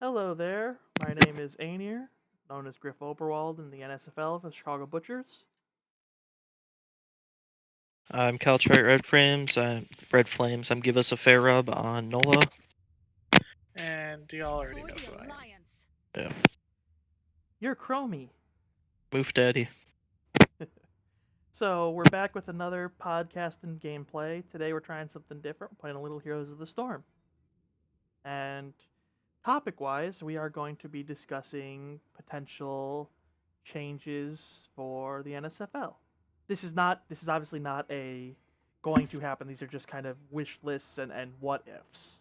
Hello there. My name is Aenir, known as Griff Oberwald in the NSFL for the Chicago Butchers. I'm Caltrite Red Flames. I'm Give Us a Fair Rub on NOLA. And you all already know who I am. Yeah. You're Chromie. Moof Daddy. So we're back with another podcast and gameplay. Today we're trying something different. We're playing a little Heroes of the Storm. And topic-wise, we are going to be discussing potential changes for the NSFL. This is obviously not a going to happen. These are just kind of wish lists and what ifs.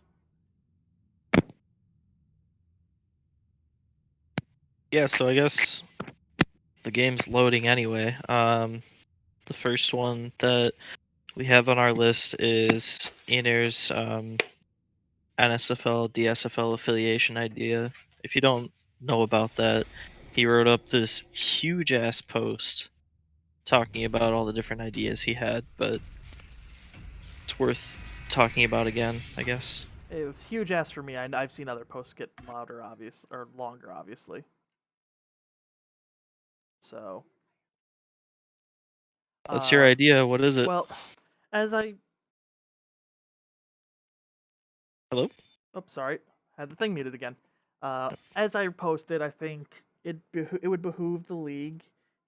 Yeah, so I guess the game's loading anyway. The first one that we have on our list is Aenir's NSFL DSFL affiliation idea. If you don't know about that, he wrote up this huge ass post talking about all the different ideas he had, but it's worth talking about again, I guess. It was huge ass for me. I've seen other posts get louder, or longer, obviously. So, What's your idea? What is it? well, as I Hello? oh sorry, had the thing muted again. As I posted, I think it would behoove the league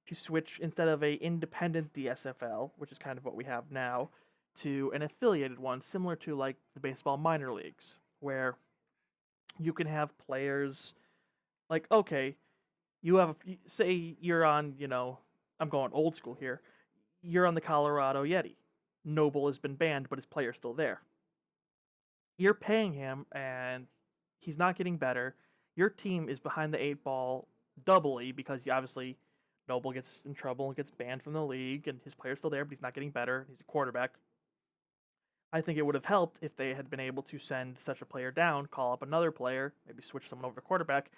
to switch instead of a independent DSFL, which is kind of what we have now, to an affiliated one, similar to like the baseball minor leagues, where you can have players like okay, say you're on, I'm going old school here. You're on the Colorado Yeti. Noble has been banned, but his player's still there. You're paying him, and he's not getting better. Your team is behind the eight ball doubly because obviously Noble gets in trouble and gets banned from the league, and his player's still there, but he's not getting better. He's a quarterback. I think it would have helped if they had been able to send such a player down, call up another player, maybe switch someone over to quarterback.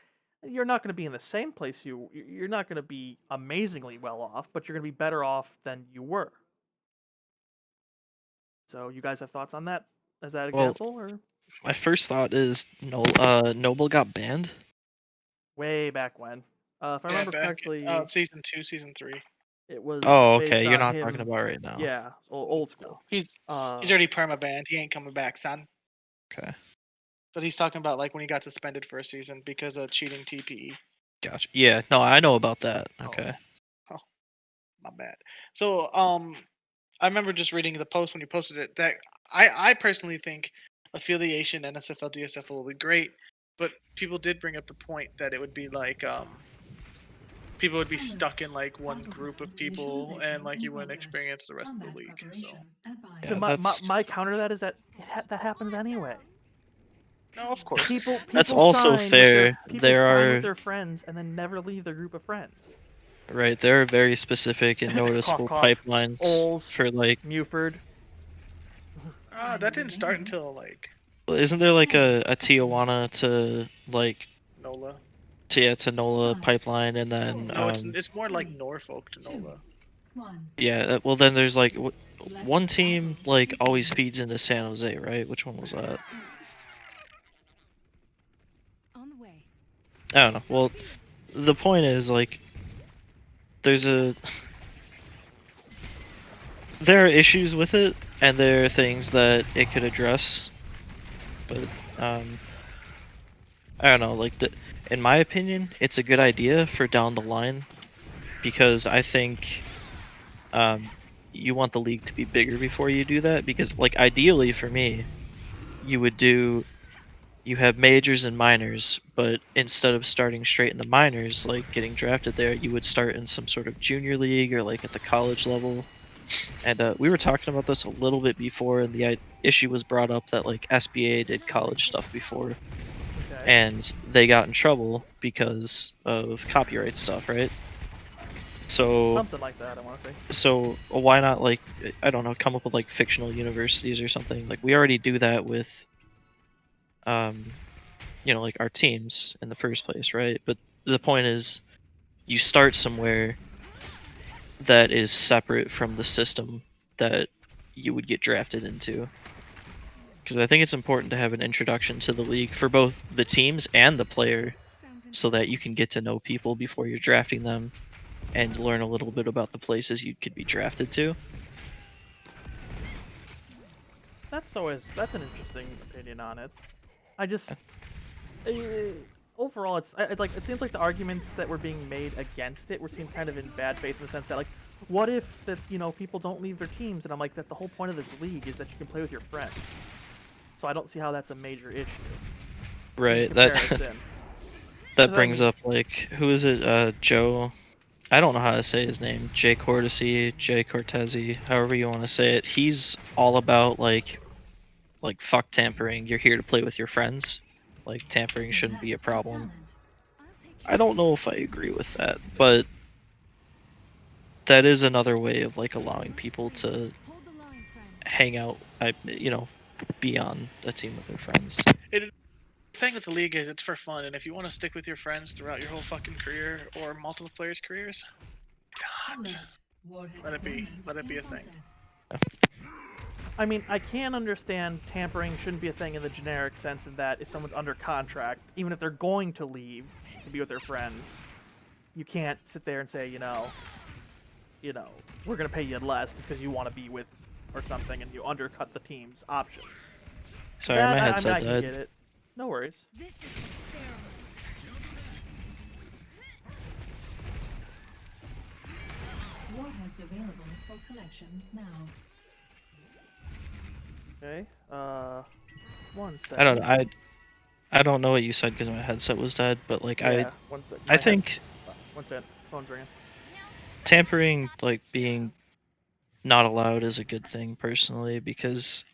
You're not going to be in the same place you're not going to be amazingly well off, but you're going to be better off than you were. So you guys have thoughts on that as that Well, example, or my first thought is Noble got banned. way back when? If I remember back correctly, season 2, season 3. it was Oh, based okay. You're on not talking him. about right now. Yeah, old school. He's Uh, already perma banned. He ain't coming back, son. Okay, But he's talking about like when he got suspended for a season because of cheating TPE. gotcha. Yeah, no, I know about that. Okay. Oh, my bad. So I remember just reading the post when you posted it that I personally think affiliation NSFL DSFL will be great, but people did bring up the point that it would be like people would be stuck in like one group of people and like you wouldn't experience the rest of the league. So so Yeah, that's my counter to that is that that happens anyway. no, of course. that's People also sign with fair. their friends and then never leave their group of friends. There are very specific and Cough noticeable cough. pipelines Oles, for like. Muford. That didn't start until like Isn't there like a Tijuana to like NOLA. to NOLA pipeline and then No, it's more like Norfolk to NOLA. yeah, well then there's like one team like always feeds into San Jose, right? Which one was that? On the way. I don't know. Well, the point is like there's a there are issues with it and there are things that it could address, but I don't know, like in my opinion, it's a good idea for down the line because I think you want the league to be bigger before you do that because like ideally for me, you would do you have majors and minors, but instead of starting straight in the minors, like getting drafted there, you would start in some sort of junior league or like at the college level. And we were talking about this a little bit before, and the issue was brought up that like SBA did college stuff before, Okay. and they got in trouble because of copyright stuff, right? So Something like that, I want to say. so why not like I don't know, come up with like fictional universities or something? Like we already do that with like our teams in the first place, right? But the point is you start somewhere that is separate from the system that you would get drafted into. Because I think it's important to have an introduction to the league for both the teams and the player, Sounds so that you interesting. can get to know people before you're drafting them, and learn a little bit about the places you could be drafted to. That's an interesting opinion on it. I just overall, it's like it seems like the arguments that were being made against it were seemed kind of in bad faith in the sense that like, what if that people don't leave their teams, and I'm like that the whole point of this league is that you can play with your friends. So I don't see how that's a major issue in Right. That comparison. that 'Cause I brings mean, up like who is it? Joe. I don't know how to say his name. Jay Cortese, Jay Cortese, however you want to say it. He's all about like fuck tampering. You're here to play with your friends. Like tampering shouldn't be a problem. I'll take I don't know if I agree with that, but that is another way of like allowing people to hold the line, friend. hang out. Be on a team with their friends. The thing with the league is it's for fun, and if you want to stick with your friends throughout your whole fucking career or multiple players' careers, let it be. Let it be a thing. I mean, I can understand tampering shouldn't be a thing in the generic sense in that if someone's under contract, even if they're going to leave to be with their friends, you can't sit there and say, we're gonna pay you less just because you want to be with or something, and you undercut the team's options. Sorry, That my I headset can died. get it. No worries. This is fair. Warheads available for collection now. Okay. 1 second. I don't know. I don't know what you said because my headset was dead, but like Yeah. 1 second. I think 1 second. Phone's ringing. tampering like being not allowed is a good thing personally, because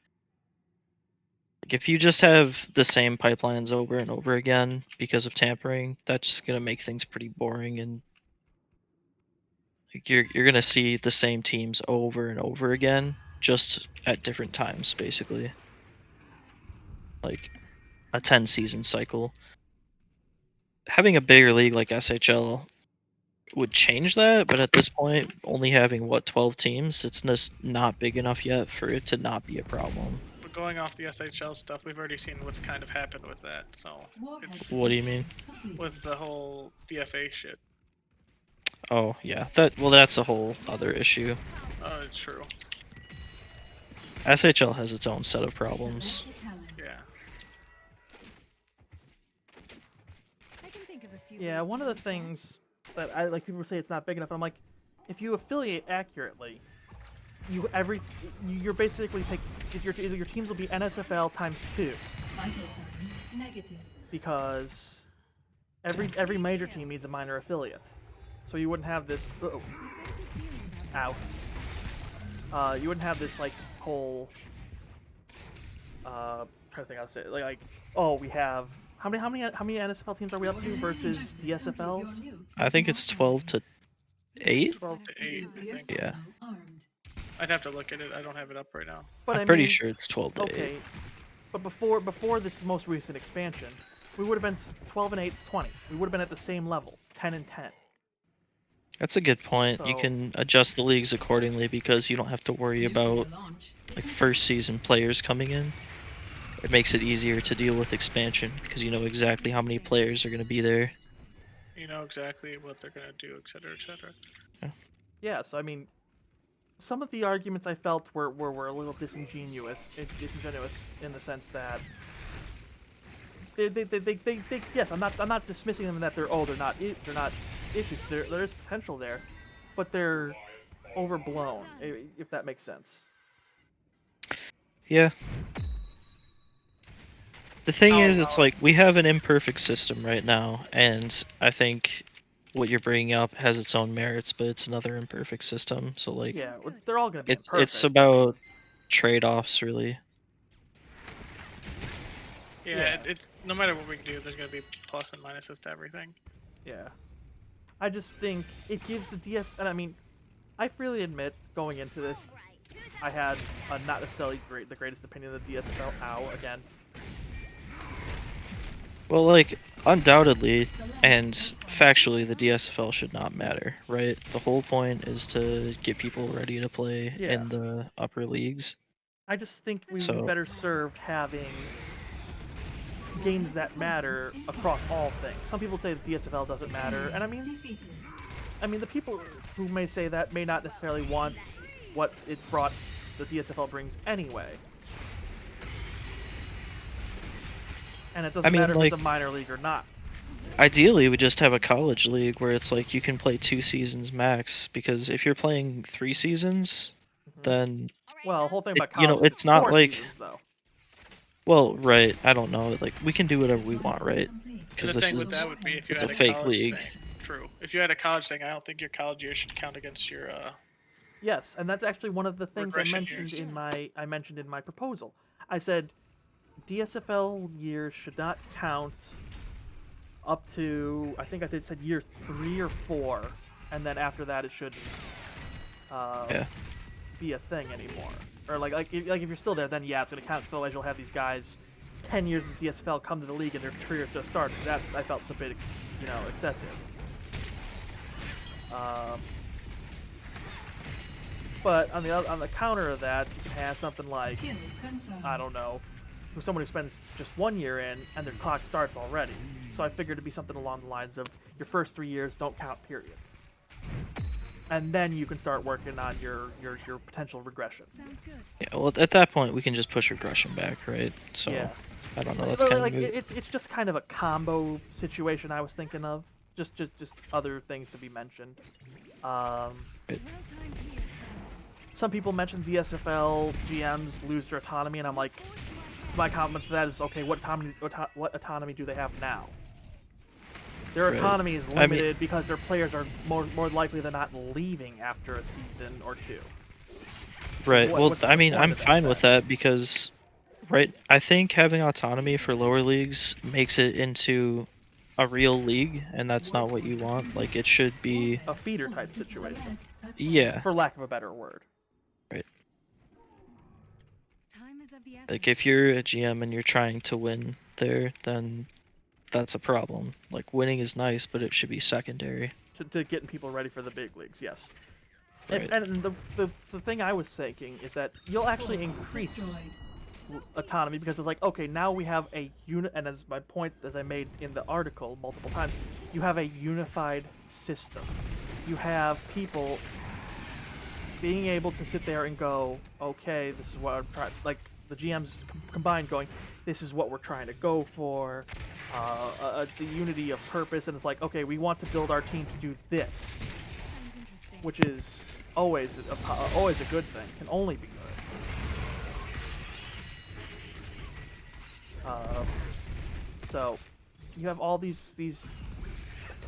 like, if you just have the same pipelines over and over again because of tampering, that's just gonna make things pretty boring, and like, you're gonna see the same teams over and over again, just at different times, basically. Like a 10-season cycle. Having a bigger league like SHL would change that, but at this point, only having 12 teams, it's just not big enough yet for it to not be a problem. But going off the SHL stuff, we've already seen what's kind of happened with that. So it's What do you mean? with the whole DFA shit. Oh yeah, that's a whole other issue. Oh, it's true. SHL has its own set of problems. Yeah. I can think of a few. Yeah, ways one to of the use that. things that I like people say it's not big enough. I'm like, if you affiliate accurately, you're basically your teams will be NSFL times 2 Vital signs negative. because every major team needs a minor affiliate, so you wouldn't have this. I've got a good feeling about Ow. You wouldn't have this like whole. Trying to think how to say it. Like oh, we have how many NSFL teams are we up to versus the SFLs? I think it's 12 to 8. 12 to 8, I think. Yeah, I'd have to look at it. I don't have it up right now. But I'm I pretty mean, sure it's 12 to 8. okay, but before this most recent expansion, we would have been 12 and 8's 20. We would have been at the same level, 10 and 10. That's a good point. You So- can adjust the leagues accordingly because you don't have to worry about like first season players coming in. It makes it easier to deal with expansion because you know exactly how many players are going to be there. You know exactly what they're gonna do, etc., etc. Yeah, so I mean, some of the arguments I felt were a little disingenuous in the sense that they yes, I'm not dismissing them that they're not issues. There is potential there, but they're overblown, if that makes sense. Yeah. The thing is, Oh, it's like we have an imperfect system right now, and I think what you're bringing up has its own merits, but it's another imperfect system. So like, Yeah, they're all gonna be it's imperfect. about trade-offs, really. Yeah, Yeah. it's no matter what we do, there's gonna be plus and minuses to everything. Yeah. I just think it gives the DS, and I mean, I freely admit going into this, I had not necessarily the greatest opinion of the DSFL. Ow, again. Well, like, undoubtedly and factually, the DSFL should not matter, right? The whole point is to get people ready to play Yeah. in the upper leagues. I just think we would So- be better served having games that matter across all things. Some people say that DSFL doesn't matter, and I mean, Defeated. the people who may say that may not necessarily want what it's brought, the DSFL brings anyway. And it doesn't mean, matter if it's a like- minor league or not. Ideally, we just have a college league where it's like you can play 2 seasons max. Because if you're playing 3 seasons, then Well, the whole thing It- about you know, college is it's not 4 like- seasons, though. well, right? I don't know. Like we can do whatever we want, right? Complete. Because the this thing is with that would be if you it's had a a fake college league. thing. True. If you had a college thing, I don't think your college year should count against your. Yes, and that's actually one of the things I Regression mentioned years. in my proposal. I said DSFL years should not count up to, I think I said year 3 or 4, and then after that it should Yeah. be a thing anymore. Or like if you're still there, then yeah, it's gonna count. So as you'll have these guys 10 years in DSFL come to the league and their careers just started. That I felt was a bit excessive. But on the counter of that, you can have something like, Kill confirmed. I don't know, someone who spends just 1 year in and their clock starts already. So I figured it'd be something along the lines of your first 3 years don't count, period. And then you can start working on your potential regression. Sounds good. Yeah. Well, at that point, we can just push regression back, right? So Yeah. I don't know. That's But, kind like of it's just kind of a combo situation I was thinking of. Just other things to be mentioned. Well timed here, friend. Some people mentioned DSFL GMs lose their autonomy, and I'm like, my comment to that is, okay, what autonomy do they have now? Their Right. autonomy is I mean- limited because their players are more likely than not leaving after a season or two. right. what- Well, what's I the mean, point I'm of that fine with then? that because, right? I think having autonomy for lower leagues makes it into a real league, and that's not what you want. Like it should be. A feeder type situation, Yeah. for lack of a better word. Time is of the essence. Like if you're a GM and you're trying to win there, then that's a problem. Like winning is nice, but it should be secondary. To getting people ready for the big leagues, yes. Right. And the thing I was thinking is that you'll actually increase Destroyed. autonomy because it's like, okay, now we have a unit, and as my point, as I made in the article multiple times, you have a unified system. You have people being able to sit there and go, okay, this is what I'm trying, like the GMs combined going, this is what we're trying to go for, the unity of purpose, and it's like, okay, we want to build our team to do this, Sounds interesting. which is always a good thing, can only be good. So you have all these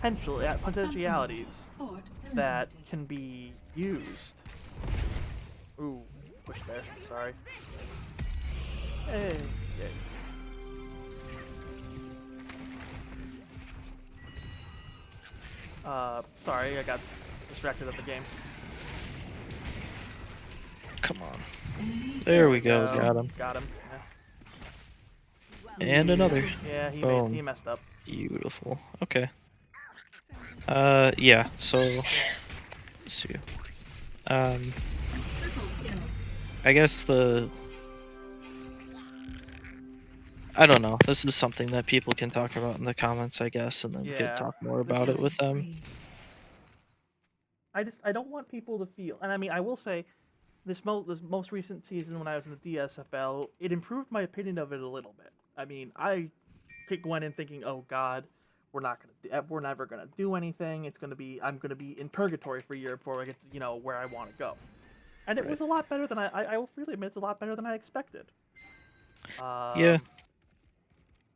potentialities Fort that eliminated. can be used. Ooh, push there. Sorry. Hey, yay. Sorry, I got distracted at the game. Come on. There we go. Got him. Got him. And another. Yeah, he Boom. he messed up. Beautiful. Okay. Sounds Yeah. So let's see. Triple kill. I guess I don't know. This is something that people can talk about in the comments, I guess, and then we Yeah, could talk more this about it is- with them. Spree. I don't want people to feel, and I mean, I will say, this most recent season when I was in the DSFL, it improved my opinion of it a little bit. I mean, I went in thinking, oh God, we're never gonna do anything. I'm gonna be in purgatory for a year before I get to, where I want to go. And it was a lot better than I will freely admit, it's a lot better than I expected. Yeah.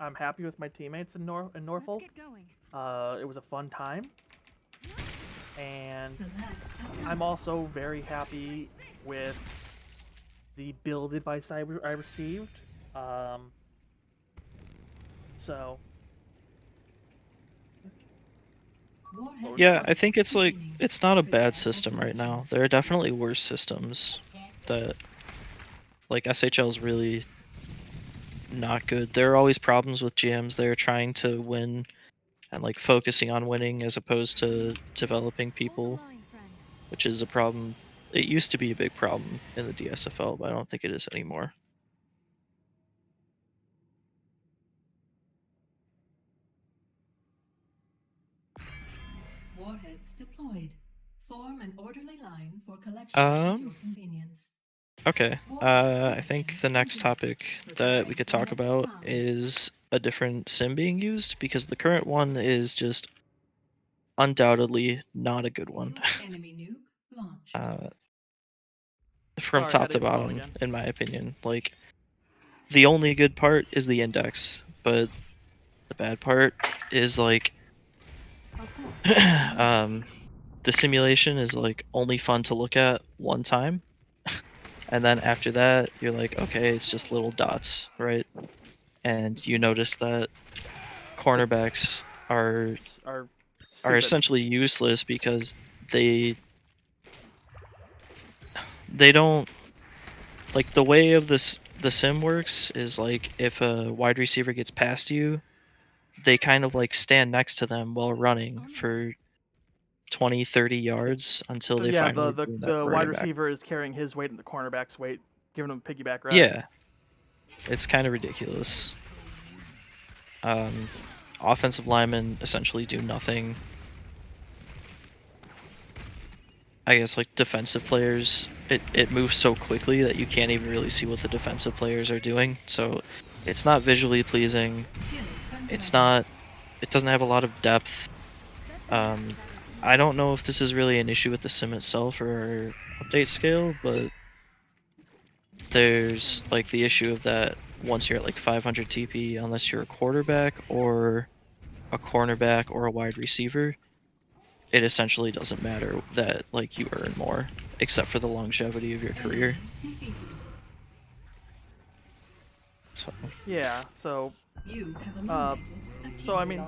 I'm happy with my teammates in Let's Norfolk. get going. It was a fun time, and Select attack. I'm also very happy with the build advice I received. So Warhead Yeah, fort I think it's like remaining. it's not a Prepare bad for system right now. collection. There are definitely worse systems that like SHL is really not good. There are always problems with GMs. They're trying to win and like focusing on winning as opposed to developing Hold the people, line, friend. which is a problem it used to be a big problem in the DSFL, but I don't think it is anymore. Warheads deployed. Form an orderly line for collection at your convenience. Okay. Warhead I think collection the next complete. topic that we Preparing could for talk next about round. is a different sim being used, because the current one is just undoubtedly not a good one. Enemy nuke launched. From Sorry, I had top to to hit the phone bottom, again. in my opinion. Like, the only good part is the index, but the bad part is like A fort. the simulation is like only fun to look at one time, and then after that you're like, okay, it's just little dots, right? And you notice that cornerbacks are Are are stupid. essentially useless because they don't, like, the way of the sim works is like if a wide receiver gets past you, they kind of like stand next to them while running for 20-30 yards until they Yeah, finally bring that the wide running back. receiver is carrying his weight and the cornerback's weight, giving him a piggyback ride. Yeah, it's kind of ridiculous. Offensive linemen essentially do nothing. I guess like defensive players, it moves so quickly that you can't even really see what the defensive players are doing. So it's not visually pleasing. It's not. It doesn't have a lot of depth. I don't know if this is really an issue with the sim itself or update scale, but there's like the issue of that once you're at like 500 TP, unless you're a quarterback or a cornerback or a wide receiver, it essentially doesn't matter that like you earn more, except for the longevity of your career. Defeated. So Yeah, so You have uh, eliminated a so I key. mean,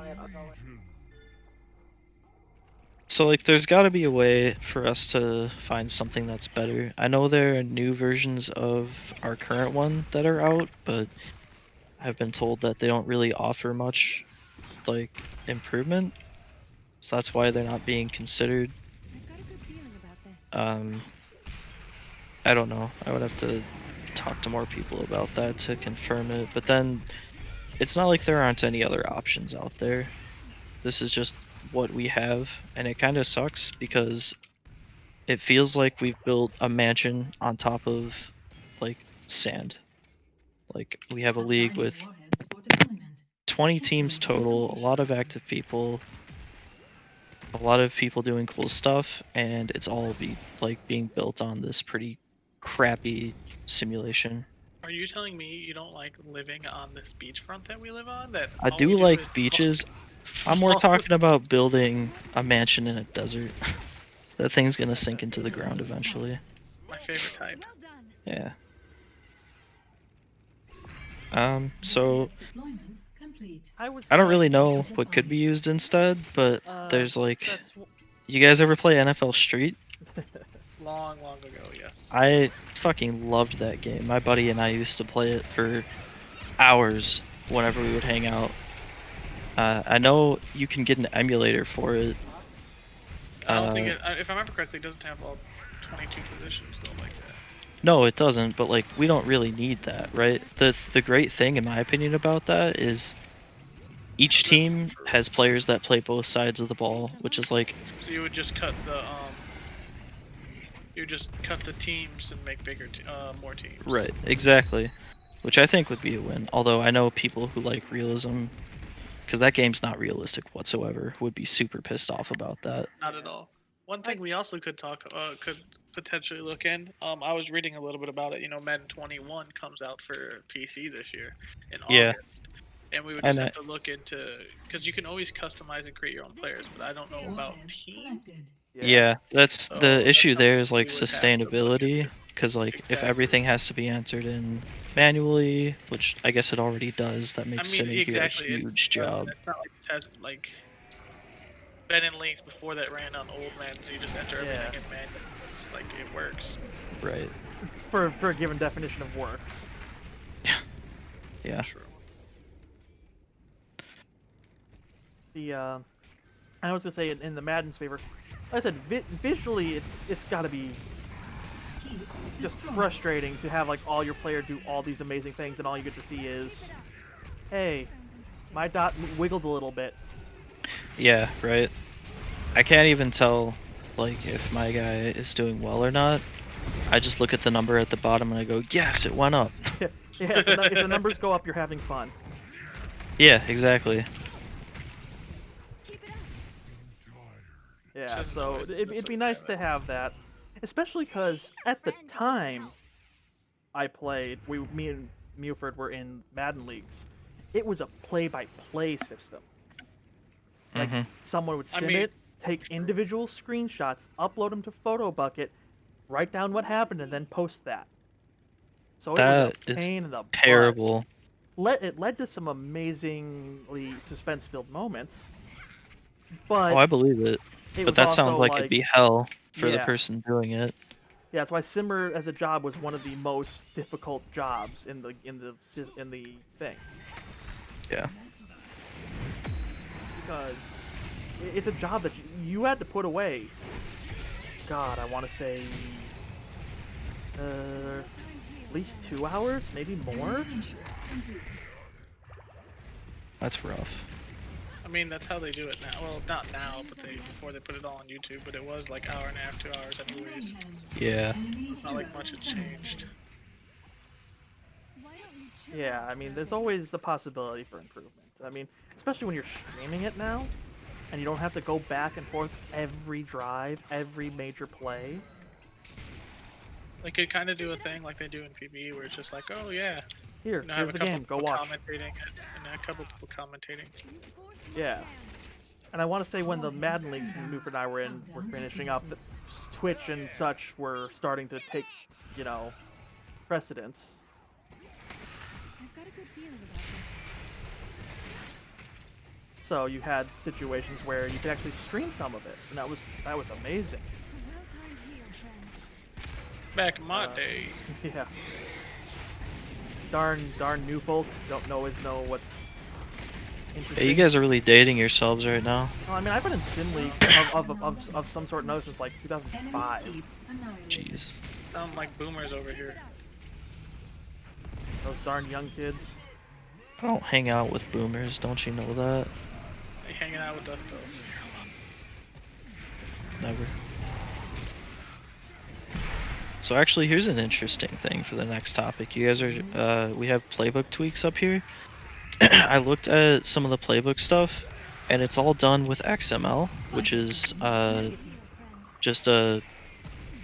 like there's got to be a way for us to find something that's better. I know there are new versions of our current one that are out, but I've been told that they don't really offer much like improvement. So that's why they're not being considered. I've got a good feeling about this. I don't know. I would have to talk to more people about that to confirm it. But then it's not like there aren't any other options out there. This is just what we have, and it kind of sucks because it feels like we've built a mansion on top of like sand. Like we have a league Assigning with warheads for deployment. 20 teams Preparing for total, a lot of unleash. active people, a lot of people doing cool stuff, and it's all being built on this pretty crappy simulation. Are you telling me you don't like living on this beachfront that we live on? That I all we do do like is beaches. I'm more fall. talking about building a mansion in a desert. That thing's gonna sink into the ground Selected eventually. target. My favorite type. Well done. Yeah. So Warhead deployment complete. I was I don't really Warhead know is what could be advised. used instead, but there's like, that's you guys ever play NFL Street? Long, long ago, yes. I fucking loved that game. My buddy and I used to play it for hours whenever we would hang out. I know you can get an emulator for it. I don't think it. If I remember correctly, it doesn't have all 22 positions though, like that. No, it doesn't, but like we don't really need that, right? The great thing in my opinion about that is each team has players that play both sides of the ball, which is like, So you would just cut the you would just cut the teams and make more teams. right, exactly, which I think would be a win. Although I know people who like realism, because that game's not realistic whatsoever, would be super pissed off about that. Not at all. One thing we also could potentially look in. I was reading a little bit about it. You know, Madden 21 comes out for PC this year in Yeah, August, and we would and just have to look into, because you can always customize and create your own players, but I don't know about Warheads teams. collected. yeah, that's So the that's issue there, something is like we would have to look sustainability, into. because like if Exactly. everything has to be entered in manually, which I guess it already does, that I makes mean, simming here a exactly. huge job. It's not like this has like been in links before that ran on old man, so you just enter everything in manual. It's like it works. Right. it's for a given definition of works. Yeah. True. The I was gonna say in the Madden's favor, like I said visually it's got to be just frustrating to have like all your player do all these amazing things and all you get to see is, hey, my dot wiggled a little bit. Yeah, right. I can't even tell like if my guy is doing well or not. I just look at the number at the bottom and I go, yes, it went up. Yeah, if the numbers go up, you're having fun. Yeah, exactly. Yeah, Shouldn't so always it'd be nice to have that, especially because at the time I played, me and Muford were in Madden leagues. It was a play-by-play system. Like Mhm. someone would sim mean, it, take individual screenshots, upload them to PhotoBucket, write down what happened, and then post that. So it was a That is pain in the butt. terrible. It led to some amazingly suspense-filled moments, Oh, but I believe it. it But was that sounds also like it'd like, be hell for the yeah, person doing it. yeah. That's why simmer as a job was one of the most difficult jobs in the thing, Yeah. because it's a job that you had to put away. God, I want to say at least 2 hours, maybe more. That's rough. I mean, that's how they do it now. Well, not now, but before they put it all on YouTube. But it was like hour and a half, 2 hours, anyways. Yeah. Not like much had changed. Yeah, I mean, there's always the possibility for improvement. I mean, especially when you're streaming it now, and you don't have to go back and forth every drive, every major play. They could kind of do a thing like they do in PvE, where it's just like, oh yeah, Here, have here's a the couple game. Go people watch. commentating it, and a couple people commentating. Yeah. And I want to say when the Madden leagues Newford and I were finishing up, that Twitch and such were starting to take, precedence. I've got a good feeling about this. So you had situations where you could actually stream some of it, and that was amazing. A well-timed heal, friend. Back in my day, Yeah. Darn new folk don't always know what's interesting. Yeah, you guys are really dating yourselves right now. Well, I mean, I've been in sim leagues of some sort now since like 2005. Jeez. sound like boomers over here. Those darn young kids. I don't hang out with boomers, don't you know that? They hanging out with us though. Never. So actually, here's an interesting thing for the next topic. You guys are, we have playbook tweaks up here. I looked at some of the playbook stuff, and it's all done with XML, which is just a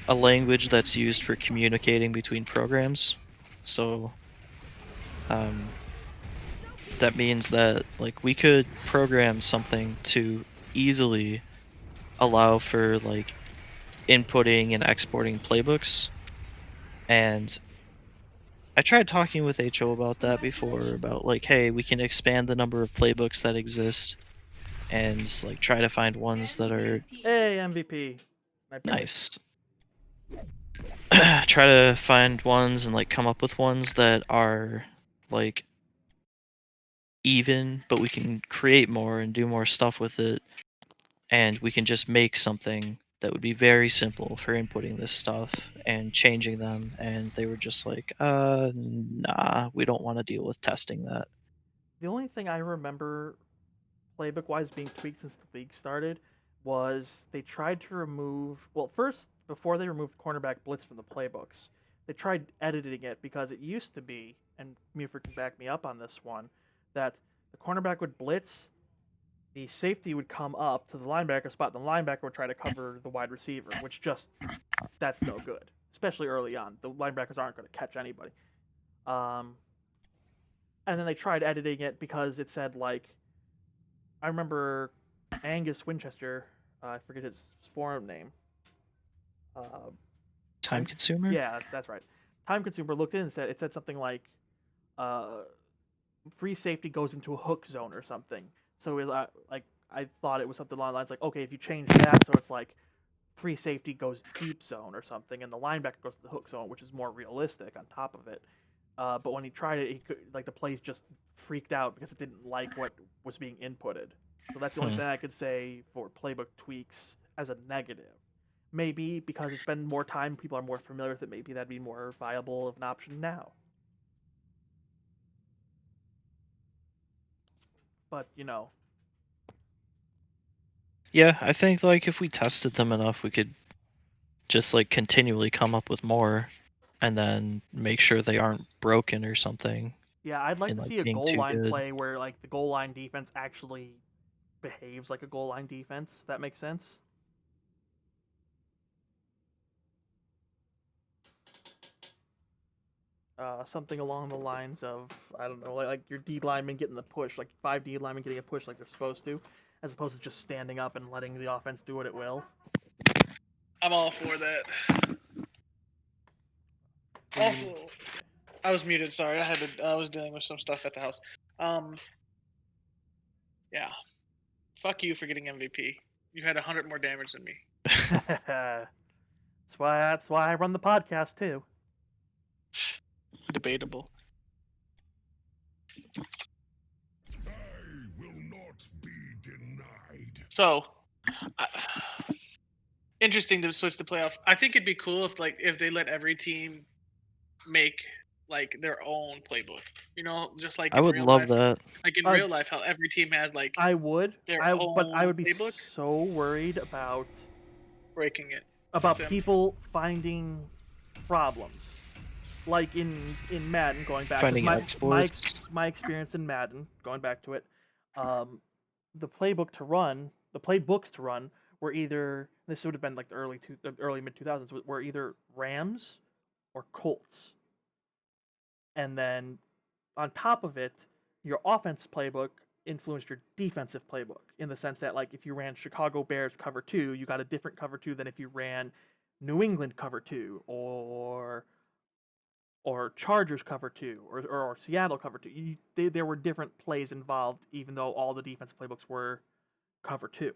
language that's used for communicating between programs. So that means that like we could program something to easily allow for like inputting and exporting playbooks. And I tried talking with HO about that before, about like, hey, we can expand the number of playbooks that exist and like try to find ones that are Hey, MVP. My boy. nice. Try to find ones and like come up with ones that are like even, but we can create more and do more stuff with it, and we can just make something that would be very simple for inputting this stuff and changing them. And they were just like, nah, we don't want to deal with testing that. The only thing I remember playbook-wise being tweaked since the league started was they tried to remove. Well, first, before they removed cornerback blitz from the playbooks, they tried editing it because it used to be, and Muford can back me up on this one, that the cornerback would blitz, the safety would come up to the linebacker spot, and the linebacker would try to cover the wide receiver, which that's no good, especially early on. The linebackers aren't going to catch anybody. And then they tried editing it because it said like, I remember Angus Winchester, I forget his forum name. Time consumer? Yeah, that's right. Time consumer looked in and said it said something like, free safety goes into a hook zone or something. So it, like I thought it was something along the lines like, okay, if you change that, so it's like free safety goes deep zone or something, and the linebacker goes to the hook zone, which is more realistic on top of it. But when he tried it, the plays just freaked out because it didn't like what was being inputted. So that's the only thing I could say for playbook tweaks as a negative. maybe because it's been more time, people are more familiar with it. Maybe that'd be more viable of an option now. But Yeah, I think like if we tested them enough, we could just like continually come up with more, and then make sure they aren't broken or something, yeah, I'd like and to like see a being goal too line good. play where like the goal line defense actually behaves like a goal line defense. If that makes sense. Something along the lines of, I don't know, like your D linemen getting the push, like 5 D linemen getting a push like they're supposed to, as opposed to just standing up and letting the offense do what it will. I'm all for that. Also, I was muted. Sorry, I was dealing with some stuff at the house. Yeah. Fuck you for getting MVP. You had 100 more damage than me. That's why I run the podcast too. Debatable. I will not be denied. So, interesting to switch to playoff. I think it'd be cool if they let every team make like their own playbook. Just like I in would real love life. that. Like in Uh, real life, how every team has like I would, their but I own would be playbook, so worried about breaking it. Sim. people finding problems, like in Madden, going back because Finding exploits. my experience in Madden, going back to it, the playbooks to run were either, this would have been like the early mid 2000s, were either Rams or Colts, and then on top of it, your offense playbook influenced your defensive playbook in the sense that like if you ran Chicago Bears cover 2, you got a different cover 2 than if you ran New England cover 2 or Chargers cover 2 or Seattle cover 2. There were different plays involved even though all the defense playbooks were cover 2.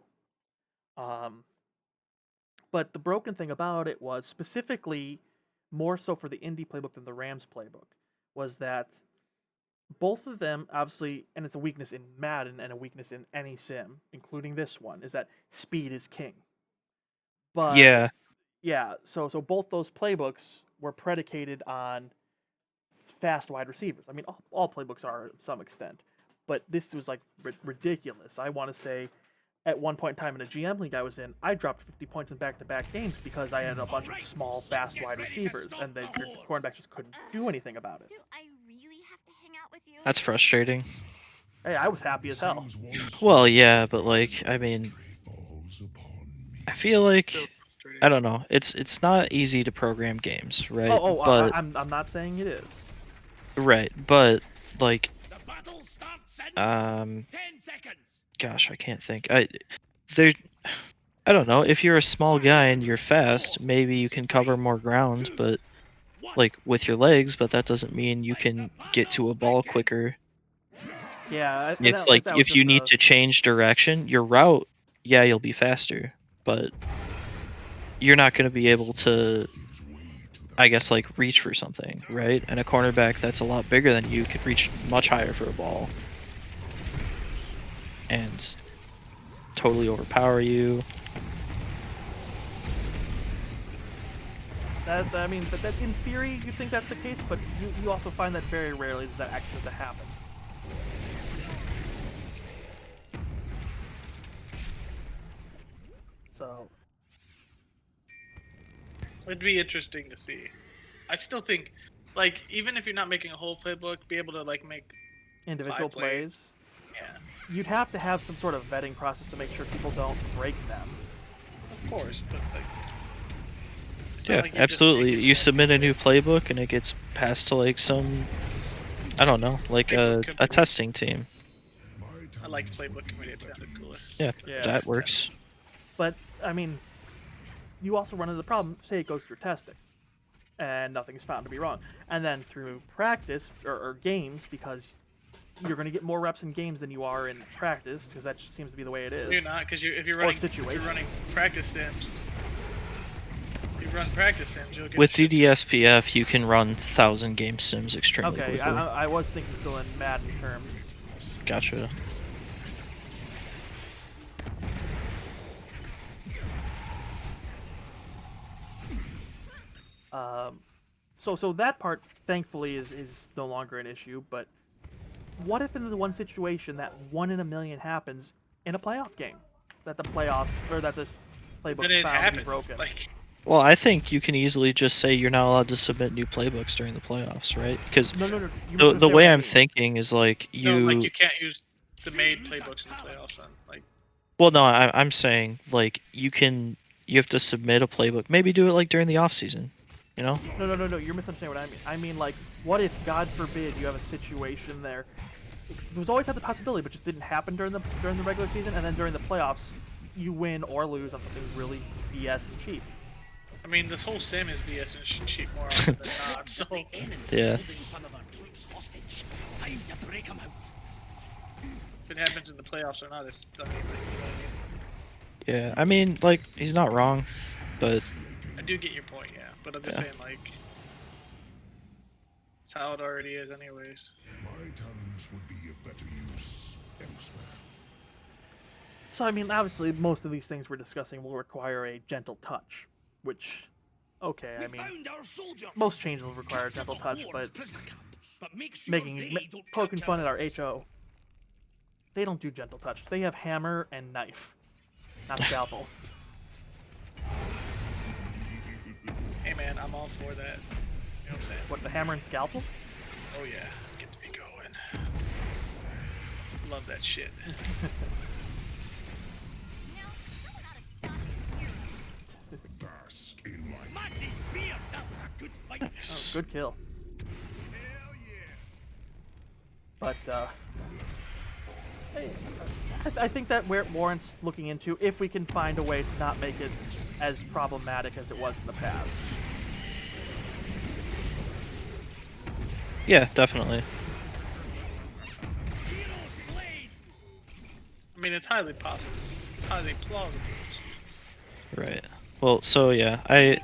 But the broken thing about it was specifically more so for the Indy playbook than the Rams playbook was that both of them obviously, and it's a weakness in Madden and a weakness in any sim, including this one, is that speed is king. But Yeah, yeah, so both those playbooks were predicated on fast wide receivers. I mean, all playbooks are to some extent, but this was like ridiculous. I want to say, at one point in time in a GM league I was in, I dropped 50 points in back-to-back games because I had a bunch of small, fast wide receivers, and the quarterbacks just couldn't do anything about it. Do I really have to hang out with you? that's frustrating. Hey, I was happy as hell. Well, yeah, but like, I mean, Falls upon me. I feel like Still frustrating. I don't know. It's not easy to program games, right? Oh, But I'm not saying it is. right, but like, The battle starts in 10 um, seconds. gosh, I can't think. There, I don't know. If you're a small guy and you're fast, maybe you can cover more ground, but like with your legs, but that doesn't mean you can get to a ball quicker. Yeah, If like that was if you just need to change direction, your route, yeah, you'll be faster, but you're not going to be able to, I guess, like reach for something, right? And a cornerback that's a lot bigger than you could reach much higher for a ball and totally overpower you. I mean, but that in theory you think that's the case, but you also find that very rarely does that happen. So It'd be interesting to see. I still think, like, even if you're not making a whole playbook, be able to like make individual 5 plays. plays, Yeah, you'd have to have some sort of vetting process to make sure people don't break them. of course, but like, it's not Yeah, like you're just absolutely. taking You it. submit a new playbook and it gets passed to like some, I don't know, like a Playbook committee. testing team. I like playbook committee. It sounded cooler. Yeah, Yeah. that works. But I mean, you also run into the problem. Say it goes through testing, and nothing is found to be wrong, and then through practice or games, because you're going to get more reps in games than you are in practice, because that just seems to be the way it is. You're not because if you're Or running situations. practice sims. If you run practice sims, you'll get With shit. DDSPF, you can run 1,000 game sims extremely Okay, quickly. I was thinking still in Madden terms. Gotcha. So that part, thankfully, is no longer an issue. But what if in the one situation that 1 in a million happens in a playoff game, that the playoffs or that this Then playbook's it found to be happens. broken? Like, Well, I think you can easily just say you're not allowed to submit new playbooks during the playoffs, right? Because No. You the misunderstand what way I I'm mean. thinking is like no, like you. you can't use the made playbooks in the playoffs. Then, like, Well, no, I'm saying like you have to submit a playbook. Maybe do it like during the off season, you know? No. You're misunderstanding what I mean. I mean, like, what if, God forbid, you have a situation there? It was always had the possibility, but just didn't happen during the regular season, and then during the playoffs, you win or lose on something really BS and cheap. I mean, this whole sim is BS and cheap more often than not. So, Yeah. if it happens in the playoffs or not, it's. I mean, like, you know what I mean? Yeah, I mean, like he's not wrong, but I do get your point, yeah. But I'm just Yeah. saying, like, it's how it already is, anyways. My talents would be of better use elsewhere. So, I mean, obviously, most of these things we're discussing will require a gentle touch, which, okay, I mean, most changes will require a gentle touch, but poking fun at our HO, they don't do gentle touch. They have hammer and knife, not scalpel. Hey man, I'm all for that. You know what I'm saying? What, the hammer and scalpel? Oh yeah, gets me going. Love that shit. Bask in my Oh, good kill. But, I think that warrants looking into if we can find a way to not make it as problematic as it was in the past. yeah, definitely. I mean, it's highly possible. It's highly plausible. Right. Well, so yeah, I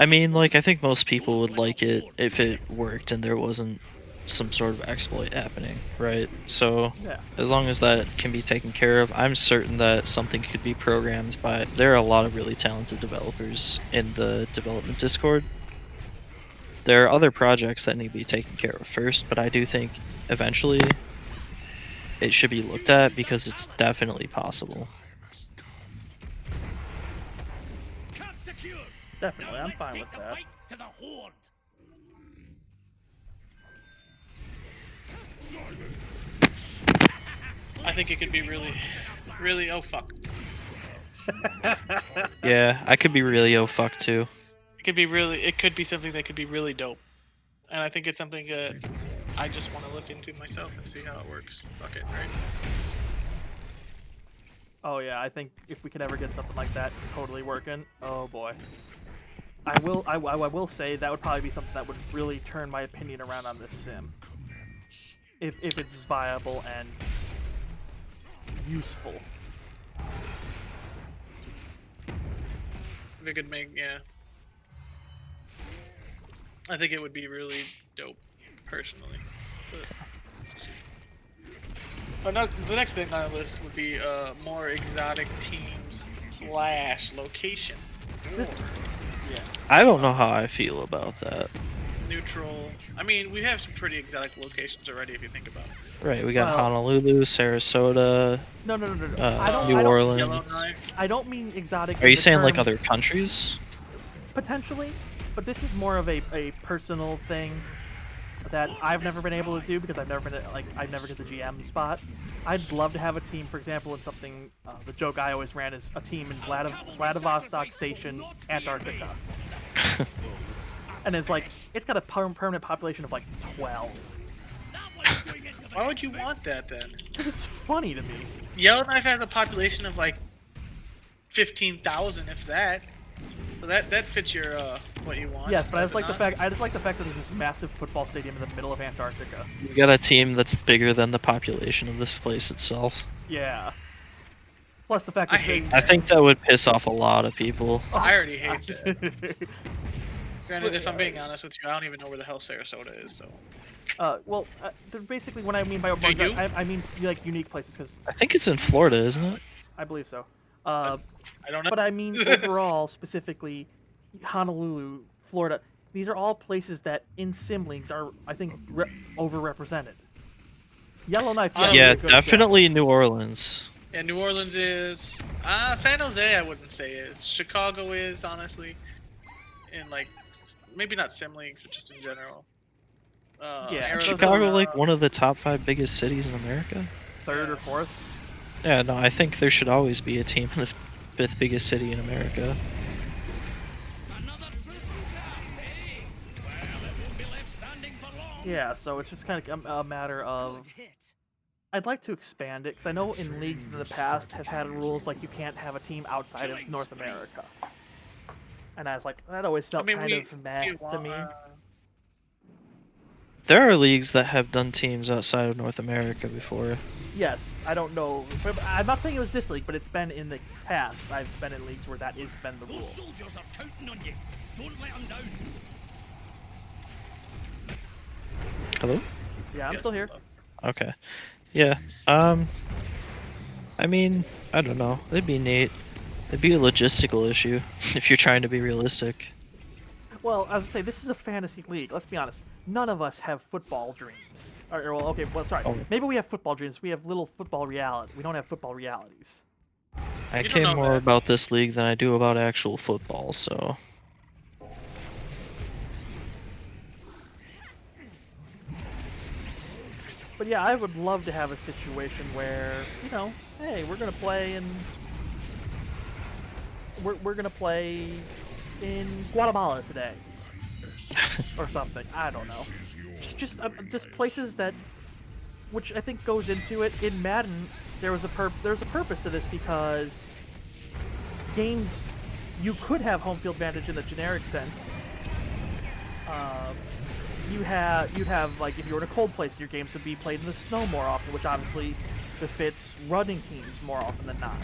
mean, like I think most people would like it if it worked and there wasn't some sort of exploit happening, right? So Yeah. as long as that can be taken care of, I'm certain that something could be programmed by. There are a lot of really talented developers in the development Discord. There are other projects that need to be taken care of first, but I do think eventually it should be looked at because it's definitely possible. Definitely, I'm fine with that. I think it could be really. Oh fuck. Yeah, I could be really oh fuck too. It could be really. It could be something that could be really dope. And I think it's something that I just want to look into myself and see how it works. Fuck it, right? Oh yeah, I think if we could ever get something like that totally working, oh boy. I will say that would probably be something that would really turn my opinion around on this sim. If it's viable and useful. If it could make, yeah. I think it would be really dope, personally. But the next thing on our list would be more exotic teams / location. This, yeah. I don't know how I feel about that. Neutral. I mean, we have some pretty exotic locations already if you think about it. Right, we got Well- Honolulu, Sarasota, No. New Orleans. Yellowknife. I don't mean exotic. Are in you the saying like terms- other countries? Potentially, but this is more of a personal thing that I've never been able to do because I've never been I've never get the GM spot. I'd love to have a team, for example, in something. The joke I always ran is a team in Vladivostok Station, Antarctica, and it's like it's got a permanent population of like 12. Why would you want that then? Because it's funny to me. Yellowknife has a population of like 15,000, if that. So that fits your what you want. Yes, but I just like the not. fact. I just like the fact that there's this massive football stadium in the middle of Antarctica. We got a team that's bigger than the population of this place itself. Yeah. Plus the fact I that hate I think that would piss off a lot of people. I already hate that. that. Granted, if I'm being honest with you, I don't even know where the hell Sarasota is. So They're basically what I mean by Do you? I mean like unique places because I think it's in Florida, isn't it? I believe so. I don't know. But I mean overall, specifically, Honolulu, Florida. These are all places that in sim leagues are, I think, overrepresented. Yellowknife, yes, is Yeah, a good example. definitely New Orleans. Yeah, New Orleans is. San Jose, I wouldn't say is. Chicago is, honestly. In like, maybe not sim leagues, but just in general. Yeah, Isn't so Chicago Arizona. like one of the top 5 biggest cities in America? third Yeah. or fourth. Yeah, no, I think there should always be a team in the 5th biggest city in America. Yeah, so it's just kind of a matter of. I'd like to expand it because I know in leagues in the past have had rules like you can't have a team outside of North America, and I was like, that always felt kind of meh to me. There are leagues that have done teams outside of North America before. Yes, I don't know. But I'm not saying it was this league, but it's been in the past. I've been in leagues where that has been the rule. Soldiers are counting on you. Don't let them down. Hello? Yeah, I'm still here. Okay. Yeah. I mean, I don't know. It'd be neat. It'd be a logistical issue if you're trying to be realistic. Well, I was say this is a fantasy league. Let's be honest. None of us have football dreams. Well, okay. Well, sorry. Oh. Maybe we have football dreams. We have little football reality. We don't have football realities. I You don't care know more that. about this league than I do about actual football, so. But yeah, I would love to have a situation where, hey, we're gonna play in we're gonna play in Guatemala today, or something. I don't know. Just places that, which I think goes into it in Madden. There's a purpose to this because games you could have home field advantage in the generic sense. You'd have like if you were in a cold place, your games would be played in the snow more often, which obviously befits running teams more often than not.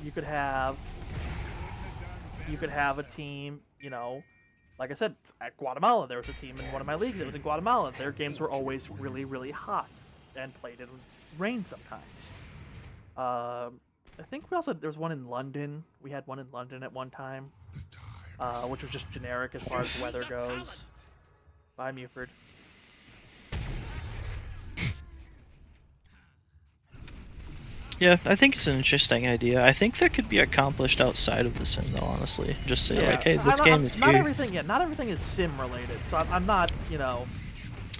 You could have a team, like I said, at Guatemala. There was a team in one of my leagues that was in Guatemala. Their games were always really, really hot and played in rain sometimes. I think there was one in London. We had one in London at one time. Which was just generic as far as weather goes. Bye, Muford. Yeah, I think it's an interesting idea. I think that could be accomplished outside of the sim, though. Honestly, just say like, "Hey, this game is not here." everything. Yeah, not everything is sim related. So I'm not, I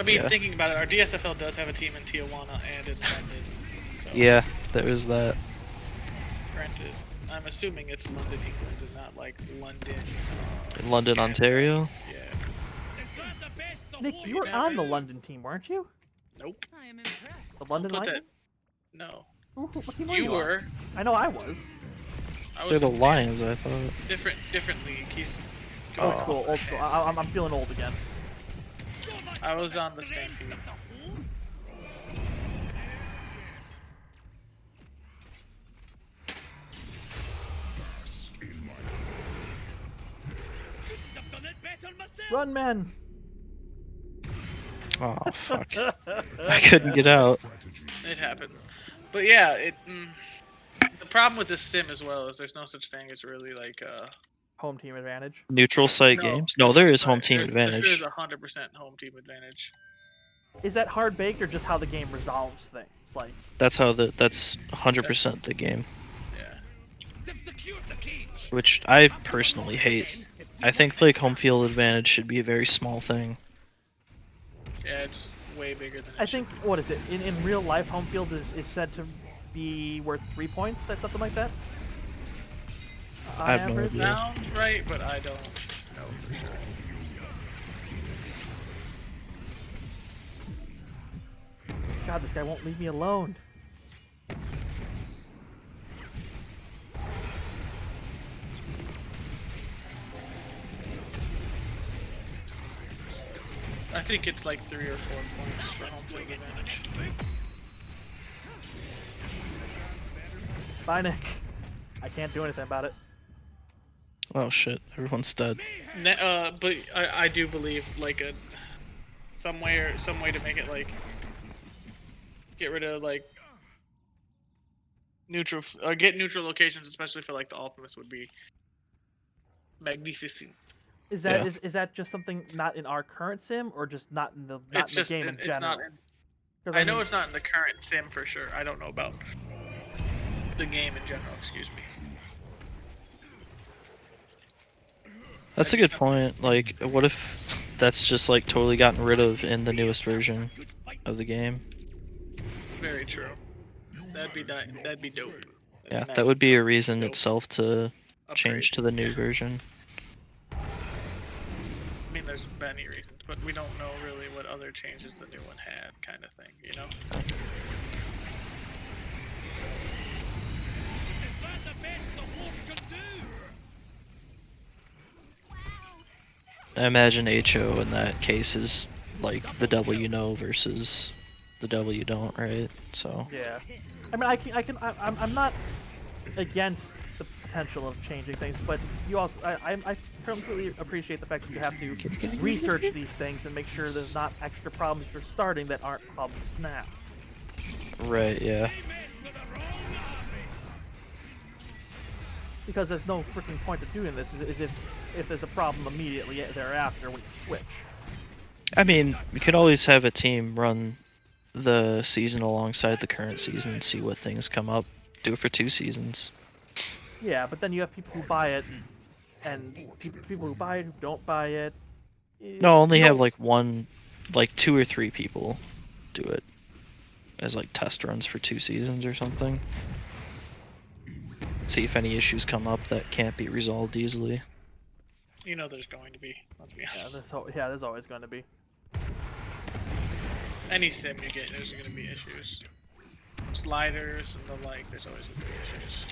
mean, Yeah. thinking about it, our DSFL does have a team in Tijuana and in London. So, Yeah, there is that. granted, I'm assuming it's London, England, and not like London. In London, Canada. Ontario. Yeah. Nick, you were on the London team, weren't you? Nope. I am impressed. The London Put Lightning. that. No. What team were You you on? were. I know I was. I They're was the in Lions, I thought. different league. He's. Old school, old school. I'm feeling old again. I was on the Stampede. Run, man. Oh fuck! I couldn't get out. It happens. But yeah, the problem with this sim as well is there's no such thing as really like Home team advantage. Neutral site games? No, there is home team advantage. There's 100% home team advantage. Is that hard baked or just how the game resolves things? Like, That's 100% the game, Yeah. They've secured the cage. which I personally hate. I think like home field advantage should be a very small thing. Yeah, it's way bigger than. I think what is it in real life? Home field is said to be worth 3 points or something like that. On I have no average? idea. Sounds right, but I don't know for sure. God, this guy won't leave me alone. I think it's like 3 or 4 points for home field advantage. Bye, Nick. I can't do anything about it. Oh shit! Everyone's dead. But I do believe like some way to make it like get rid of like neutral or get neutral locations, especially for like the Ultimates would be magnificent. Is that Yeah. is that just something not in our current sim, or just not in the game in It's general? not in. 'Cause I know mean, it's not in the current sim for sure. I don't know about the game in general. Excuse me. That's a That'd be good something. point. Like, what if that's just like totally gotten rid of in the newest version of the game? Very true. That'd be that'd be dope. That'd Yeah, be nice. that would be a Dope. reason Dope. itself to Upgrade. change to the new version. I mean, there's many reasons, but we don't know really what other changes the new one had, kind of thing. You know. Is that the best the horse can do? I imagine HO in that case is like the devil you know versus the devil you don't, right? So yeah. I mean, I'm not against the potential of changing things, but you also, I completely appreciate the fact that you have to research these things and make sure there's not extra problems you're starting that aren't problems now. right, yeah. Because there's no freaking point to doing this, is if there's a problem immediately thereafter when you switch. I mean, we could always have a team run the season alongside the current season and see what things come up. Do it for 2 seasons. Yeah, but then you have people who buy it, and people who buy it who don't buy it. No, only You have don't- like one, like 2 or 3 people do it as like test runs for 2 seasons or something. See if any issues come up that can't be resolved easily. You know, there's going to be. Let's be Yeah, honest. there's always going to be. Any sim you get, there's going to be issues. Sliders and the like. There's always going to be issues.